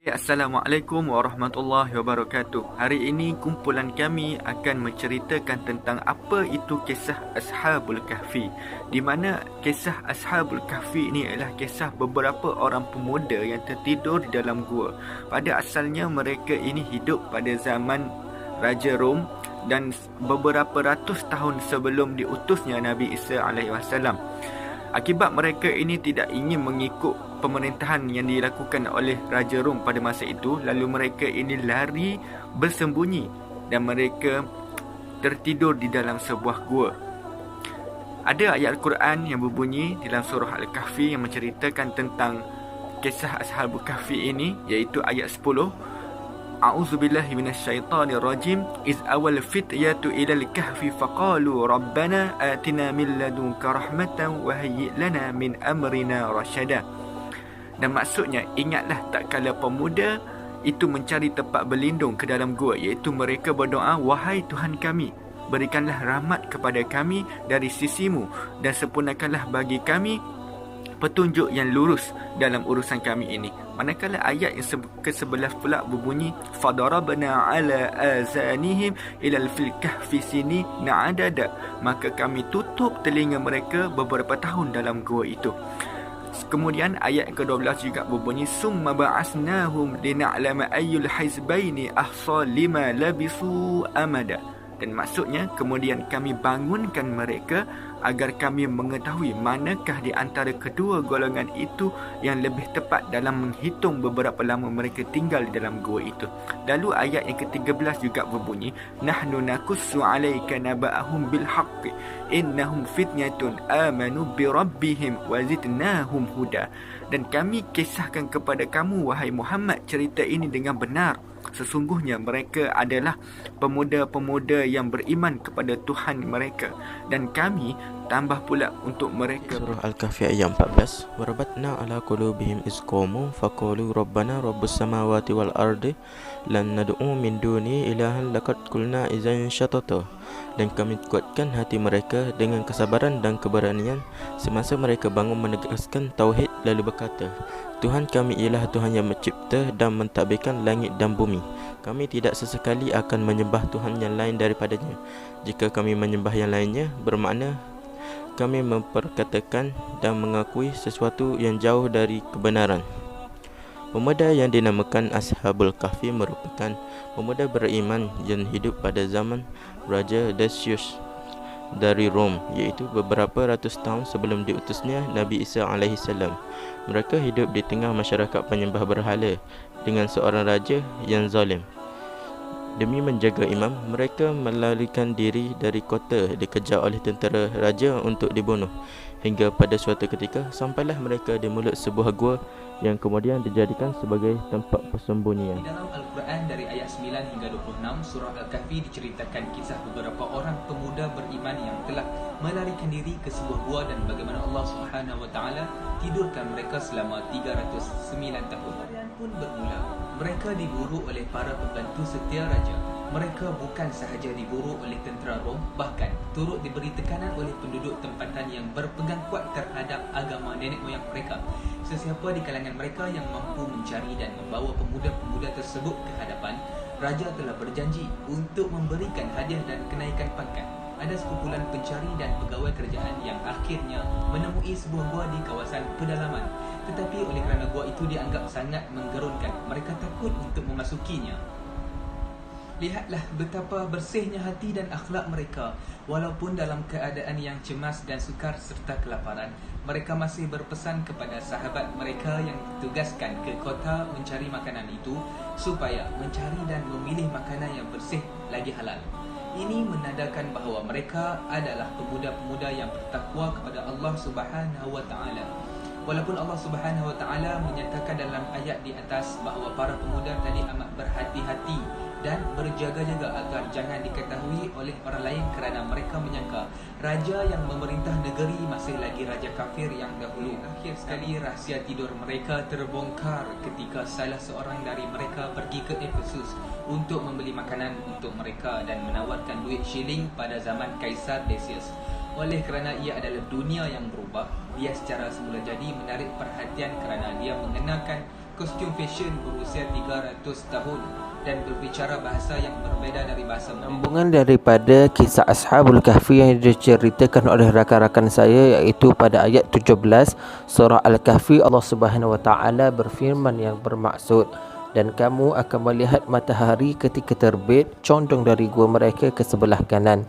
Assalamualaikum warahmatullahi wabarakatuh. Hari ini kumpulan kami akan menceritakan tentang apa itu kisah Ashabul Kahfi. Di mana kisah Ashabul Kahfi ini adalah kisah beberapa orang pemuda yang tertidur di dalam gua. Pada asalnya mereka ini hidup pada zaman Raja Rom dan beberapa ratus tahun sebelum diutusnya Nabi Isa alaihi wasallam. Akibat mereka ini tidak ingin mengikut pemerintahan yang dilakukan oleh Raja Rom pada masa itu, lalu mereka ini lari bersembunyi dan mereka tertidur di dalam sebuah gua. Ada ayat Al-Quran yang berbunyi dalam surah Al-Kahfi yang menceritakan tentang kisah Ashabul Kahfi ini, iaitu ayat 10. A'udzubillahi minasyaitonirrajim. Iz awal fityatu ilal kahfi faqalu rabbana atina min ladunka rahmatan wa hayyi lana min amrina rasyada. Dan maksudnya, ingatlah tak kala pemuda itu mencari tempat berlindung ke dalam gua, iaitu mereka berdoa, wahai Tuhan kami, berikanlah rahmat kepada kami dari sisimu dan sempurnakanlah bagi kami petunjuk yang lurus dalam urusan kami ini. Manakala ayat yang ke-11 pula berbunyi, fadarabna ala azanihim ilal fil kahfi sini na'adada, maka kami tutup telinga mereka beberapa tahun dalam gua itu. Kemudian ayat ke-12 juga berbunyi, summa ba'asnahum lina'lama ayyul hizbaini ahsa lima labisu amada. Dan maksudnya, kemudian kami bangunkan mereka agar kami mengetahui manakah di antara kedua golongan itu yang lebih tepat dalam menghitung beberapa lama mereka tinggal di dalam gua itu. Lalu ayat yang ke-13 juga berbunyi, nahnu nakussu alaika naba'ahum bil haqqi innahum fitnatun amanu bi rabbihim wa zidnahum huda. Dan kami kisahkan kepada kamu, wahai Muhammad, cerita ini dengan benar. Sesungguhnya mereka adalah pemuda-pemuda yang beriman kepada Tuhan mereka, dan kami tambah pula untuk mereka. Surah Al-Kahfi ayat 14. Warabatna ala qulubihim isqamu faqalu rabbana rabbus samawati wal ardi lan nad'u min duni ilahan laqad qulna idzan syatata. Dan kami kuatkan hati mereka dengan kesabaran dan keberanian semasa mereka bangun menegaskan tauhid, lalu berkata, Tuhan kami ialah Tuhan yang mencipta dan mentadbirkan langit dan bumi. Kami tidak sesekali akan menyembah Tuhan yang lain daripadanya. Jika kami menyembah yang lainnya, bermakna kami memperkatakan dan mengakui sesuatu yang jauh dari kebenaran. Pemuda yang dinamakan Ashabul Kahfi merupakan pemuda beriman yang hidup pada zaman Raja Decius dari Rom, iaitu beberapa ratus tahun sebelum diutusnya Nabi Isa alaihissalam. Mereka hidup di tengah masyarakat penyembah berhala dengan seorang raja yang zalim. Demi menjaga imam, mereka melarikan diri dari kota, dikejar oleh tentera raja untuk dibunuh. Hingga pada suatu ketika, sampailah mereka di mulut sebuah gua yang kemudian dijadikan sebagai tempat persembunyian. Di dalam Al-Quran dari ayat 9 hingga 26, surah Al-Kahfi diceritakan kisah beberapa orang pemuda beriman yang telah melarikan diri ke sebuah gua dan bagaimana Allah Subhanahu wa taala tidurkan mereka selama 309 tahun. Harian pun bermula. Mereka diburu oleh para pembantu setia raja. Mereka bukan sahaja diburu oleh tentera Rom, bahkan turut diberi tekanan oleh penduduk tempatan yang berpegang kuat terhadap agama nenek moyang mereka. Sesiapa di kalangan mereka yang mampu mencari dan membawa pemuda-pemuda tersebut ke hadapan, raja telah berjanji untuk memberikan hadiah dan kenaikan pangkat. Ada sekumpulan pencari dan pegawai kerajaan yang akhirnya menemui sebuah gua di kawasan pedalaman. Tetapi oleh kerana gua itu dianggap sangat menggerunkan, mereka takut untuk memasukinya. Lihatlah betapa bersihnya hati dan akhlak mereka. Walaupun dalam keadaan yang cemas dan sukar serta kelaparan, mereka masih berpesan kepada sahabat mereka yang ditugaskan ke kota mencari makanan itu supaya mencari dan memilih makanan yang bersih lagi halal. Ini menandakan bahawa mereka adalah pemuda-pemuda yang bertakwa kepada Allah Subhanahu wa taala. Walaupun Allah Subhanahu wa taala menyatakan dalam ayat di atas bahawa para pemuda tadi amat berhati-hati dan berjaga-jaga agar jangan diketahui oleh orang lain kerana mereka menyangka raja yang memerintah negeri masih lagi raja kafir yang dahulu. Akhir sekali rahsia tidur mereka terbongkar ketika salah seorang dari mereka pergi ke Efesus untuk membeli makanan untuk mereka dan menawarkan duit shilling pada zaman Kaisar Decius. Oleh kerana ia adalah dunia yang berubah, dia secara semula jadi menarik perhatian kerana dia mengenakan kostum fashion berusia 300 tahun dan berbicara bahasa yang berbeza dari bahasa mereka. Sambungan daripada kisah Ashabul Kahfi yang diceritakan oleh rakan-rakan saya, iaitu pada ayat 17 surah Al-Kahfi, Allah Subhanahu Wa Taala berfirman yang bermaksud, dan kamu akan melihat matahari ketika terbit condong dari gua mereka ke sebelah kanan,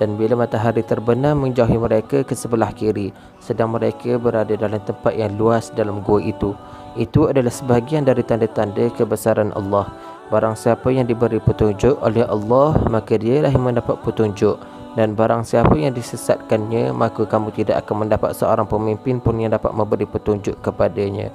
dan bila matahari terbenam menjauhi mereka ke sebelah kiri, sedang mereka berada dalam tempat yang luas dalam gua itu. Itu adalah sebahagian dari tanda-tanda kebesaran Allah. Barang siapa yang diberi petunjuk oleh Allah, maka dialah yang mendapat petunjuk, dan barang siapa yang disesatkannya, maka kamu tidak akan mendapat seorang pemimpin pun yang dapat memberi petunjuk kepadanya.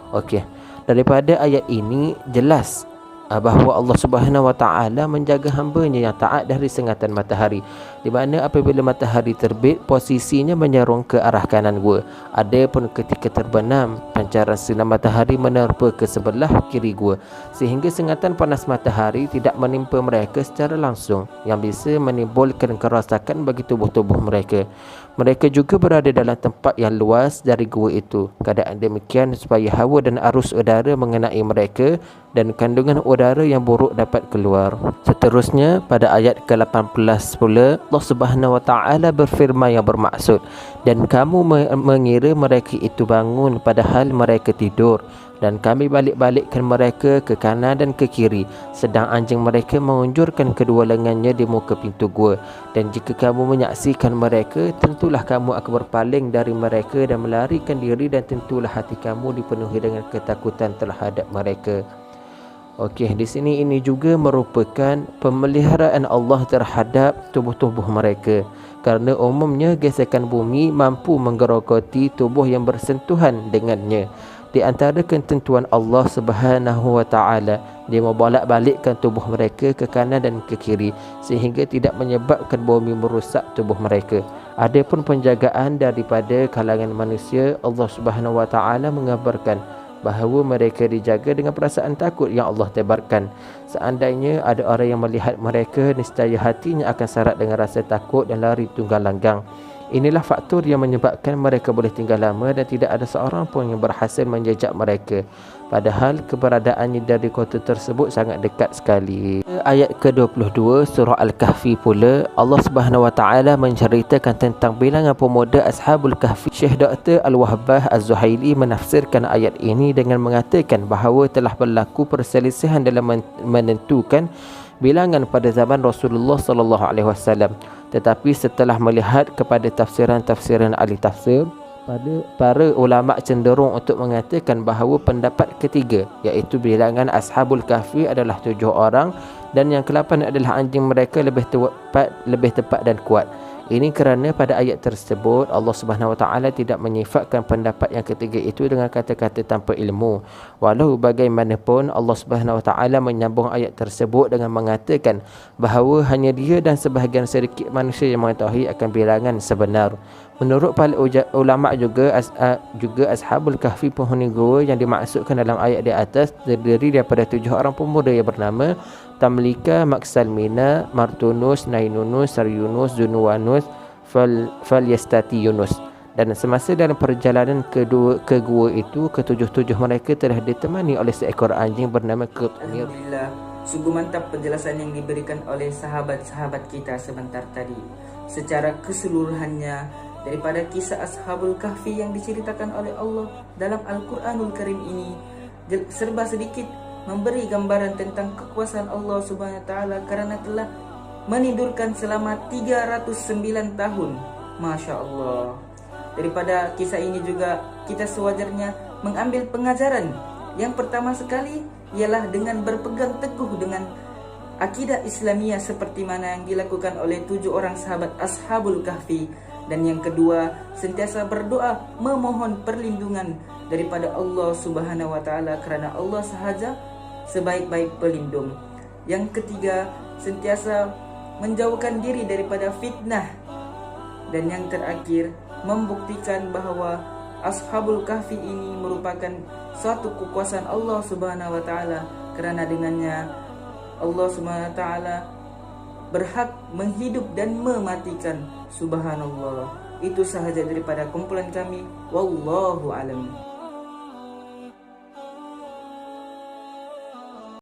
Okey, daripada ayat ini jelas bahawa Allah Subhanahu Wa Taala menjaga hamba-Nya yang taat dari sengatan matahari, di mana apabila matahari terbit posisinya menyerong ke arah kanan gua, adapun ketika terbenam pancaran sinar matahari menerpa ke sebelah kiri gua, sehingga sengatan panas matahari tidak menimpa mereka secara langsung yang bisa menimbulkan kerosakan bagi tubuh-tubuh mereka. Mereka juga berada dalam tempat yang luas dari gua itu. Keadaan demikian supaya hawa dan arus udara mengenai mereka dan kandungan udara yang buruk dapat keluar. Seterusnya pada ayat ke-18 pula, Allah Subhanahu Wa Taala berfirman yang bermaksud, dan kamu mengira mereka itu bangun padahal mereka tidur, dan kami balik-balikkan mereka ke kanan dan ke kiri, sedang anjing mereka mengunjurkan kedua lengannya di muka pintu gua. Dan jika kamu menyaksikan mereka, tentulah kamu akan berpaling dari mereka dan melarikan diri, dan tentulah hati kamu dipenuhi dengan ketakutan terhadap mereka. Okey, di sini ini juga merupakan pemeliharaan Allah terhadap tubuh-tubuh mereka, kerana umumnya gesekan bumi mampu menggerogoti tubuh yang bersentuhan dengannya. Di antara ketentuan Allah Subhanahu Wa Taala, dia membolak-balikkan tubuh mereka ke kanan dan ke kiri sehingga tidak menyebabkan bumi merosak tubuh mereka. Adapun penjagaan daripada kalangan manusia, Allah Subhanahu Wa Taala mengabarkan bahawa mereka dijaga dengan perasaan takut yang Allah tebarkan. Seandainya ada orang yang melihat mereka, nescaya hatinya akan syarat dengan rasa takut dan lari tunggang langgang. Inilah faktor yang menyebabkan mereka boleh tinggal lama dan tidak ada seorang pun yang berhasil menjejak mereka, padahal keberadaannya dari kota tersebut sangat dekat sekali. Ayat ke-22 surah Al-Kahfi pula, Allah Subhanahu Wa Taala menceritakan tentang bilangan pemuda Ashabul Kahfi. Syekh Dr. Al-Wahbah Az-Zuhaili menafsirkan ayat ini dengan mengatakan bahawa telah berlaku perselisihan dalam menentukan bilangan pada zaman Rasulullah sallallahu alaihi wasallam. Tetapi setelah melihat kepada tafsiran-tafsiran ahli tafsir, para ulama cenderung untuk mengatakan bahawa pendapat ketiga, iaitu bilangan Ashabul Kahfi adalah 7 orang, dan yang ke-8 adalah anjing mereka lebih tepat dan kuat. Ini kerana pada ayat tersebut Allah Subhanahu Wa Taala tidak menyifatkan pendapat yang ketiga itu dengan kata-kata tanpa ilmu. Walau bagaimanapun, Allah Subhanahu Wa Taala menyambung ayat tersebut dengan mengatakan bahawa hanya dia dan sebahagian sedikit manusia yang mengetahui akan bilangan sebenar. Menurut para ulama juga Ashabul Kahfi, penghuni gua yang dimaksudkan dalam ayat di atas, terdiri daripada 7 orang pemuda yang bernama Tamlika, Maksalmina, Martunus, Nainunus, Saryunus, Zunuwanus, Falyastati Yunus. Dan semasa dalam perjalanan ke gua itu, ketujuh-tujuh mereka telah ditemani oleh seekor anjing bernama Qutmir. Alhamdulillah, sungguh mantap penjelasan yang diberikan oleh sahabat-sahabat kita sebentar tadi. Secara keseluruhannya, daripada kisah Ashabul Kahfi yang diceritakan oleh Allah dalam Al-Quranul Karim ini, serba sedikit memberi gambaran tentang kekuasaan Allah Subhanahu Wa Taala kerana telah menidurkan selama 309 tahun. Masya Allah. Daripada kisah ini juga kita sewajarnya mengambil pengajaran. Yang pertama sekali ialah dengan berpegang teguh dengan akidah Islamiyah seperti mana yang dilakukan oleh 7 orang sahabat Ashabul Kahfi. Dan yang kedua, sentiasa berdoa memohon perlindungan daripada Allah Subhanahu Wa Taala kerana Allah sahaja sebaik-baik pelindung. Yang ketiga, sentiasa menjauhkan diri daripada fitnah. Dan yang terakhir, membuktikan bahawa Ashabul Kahfi ini merupakan suatu kekuasaan Allah Subhanahu Wa Taala, kerana dengannya Allah Subhanahu Wa Taala berhak menghidup dan mematikan. Subhanallah. Itu sahaja daripada kumpulan kami. Wallahu alam.